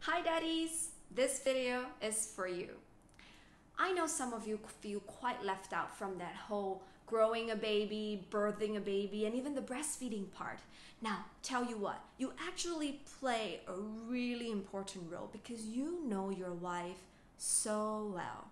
Hi daddies! This video is for you. I know some of you feel quite left out from that whole growing a baby, birthing a baby, and even the breastfeeding part. Now, tell you what, you actually play a really important role because you know your wife so well.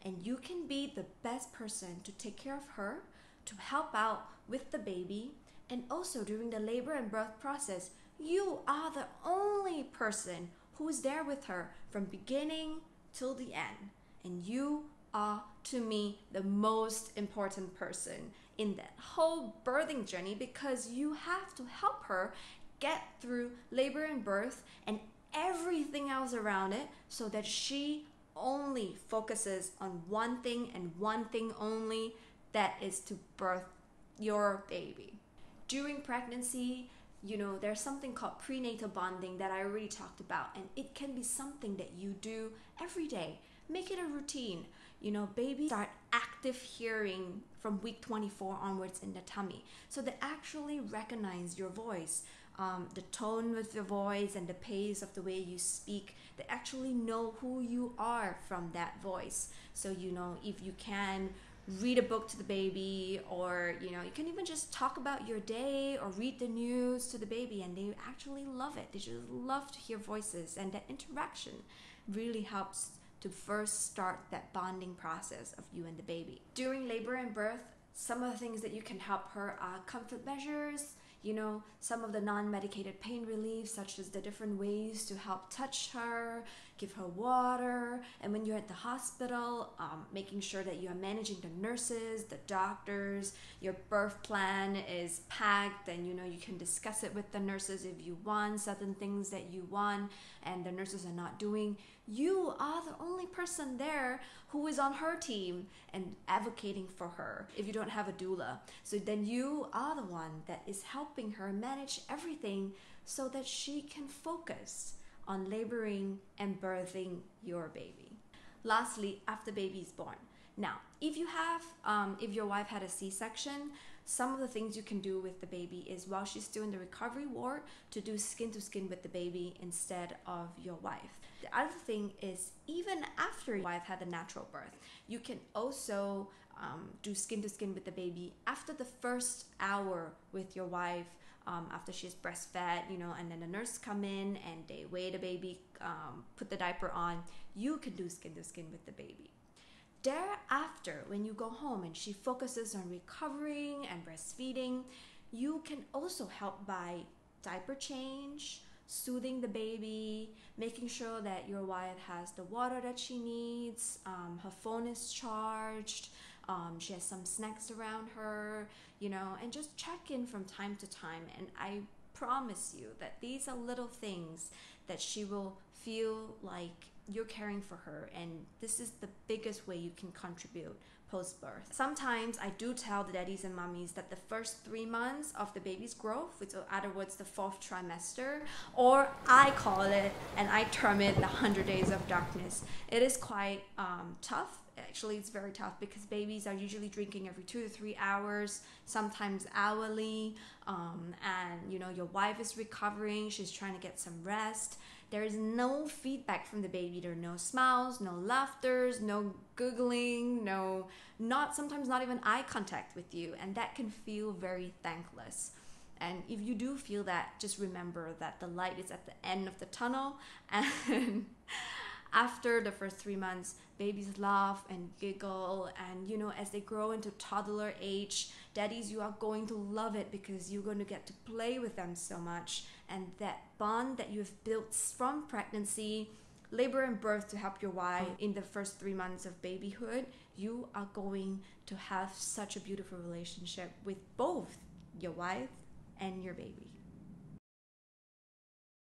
And you can be the best person to take care of her, to help out with the baby, and also during the labor and birth process, you are the only person who is there with her from beginning till the end. And you are, to me, the most important person in that whole birthing journey because you have to help her get through labor and birth and everything else around it so that she only focuses on one thing and one thing only, that is to birth your baby. During pregnancy, there's something called prenatal bonding that I already talked about, and it can be something that you do every day. Make it a routine. Babies start active hearing from week 24 onwards in the tummy. So they actually recognize your voice, the tone of your voice and the pace of the way you speak. They actually know who you are from that voice. So, if you can read a book to the baby, or you can even just talk about your day or read the news to the baby, and they actually love it. They just love to hear voices, and that interaction really helps to first start that bonding process of you and the baby. During labor and birth, some of the things that you can help her are comfort measures, some of the non-medicated pain relief, such as the different ways to help touch her, give her water, and when you're at the hospital, making sure that you are managing the nurses, the doctors, your birth plan is packed, and you can discuss it with the nurses if you want certain things that you want and the nurses are not doing. You are the only person there who is on her team and advocating for her if you don't have a doula. So then you are the one that is helping her manage everything so that she can focus on laboring and birthing your baby. Lastly, after baby is born. Now, if your wife had a C-section, some of the things you can do with the baby is, while she's still in the recovery ward, to do skin to skin with the baby instead of your wife. The other thing is, even after your wife had a natural birth, you can also do skin to skin with the baby after the first hour with your wife, after she's breastfed, and then the nurse come in and they weigh the baby, put the diaper on. You can do skin to skin with the baby. Thereafter, when you go home and she focuses on recovering and breastfeeding, you can also help by diaper change, soothing the baby, making sure that your wife has the water that she needs, her phone is charged, she has some snacks around her, and just check in from time to time. And I promise you that these are little things that she will feel like you're caring for her, and this is the biggest way you can contribute post-birth. Sometimes I do tell the daddies and mummies that the first 3 months of the baby's growth, which in other words the 4th trimester, or I call it and I term it the 100 days of darkness, it is quite tough. Actually, it's very tough because babies are usually drinking every 2 to 3 hours, sometimes hourly, and your wife is recovering, she's trying to get some rest. There is no feedback from the baby. There are no smiles, no laughters, no googling, sometimes not even eye contact with you, and that can feel very thankless. And if you do feel that, just remember that the light is at the end of the tunnel, and after the first 3 months, babies laugh and giggle, and as they grow into toddler age, daddies, you are going to love it because you're going to get to play with them so much, and that bond that you've built from pregnancy, labor and birth to help your wife in the first 3 months of babyhood, you are going to have such a beautiful relationship with both your wife and your baby.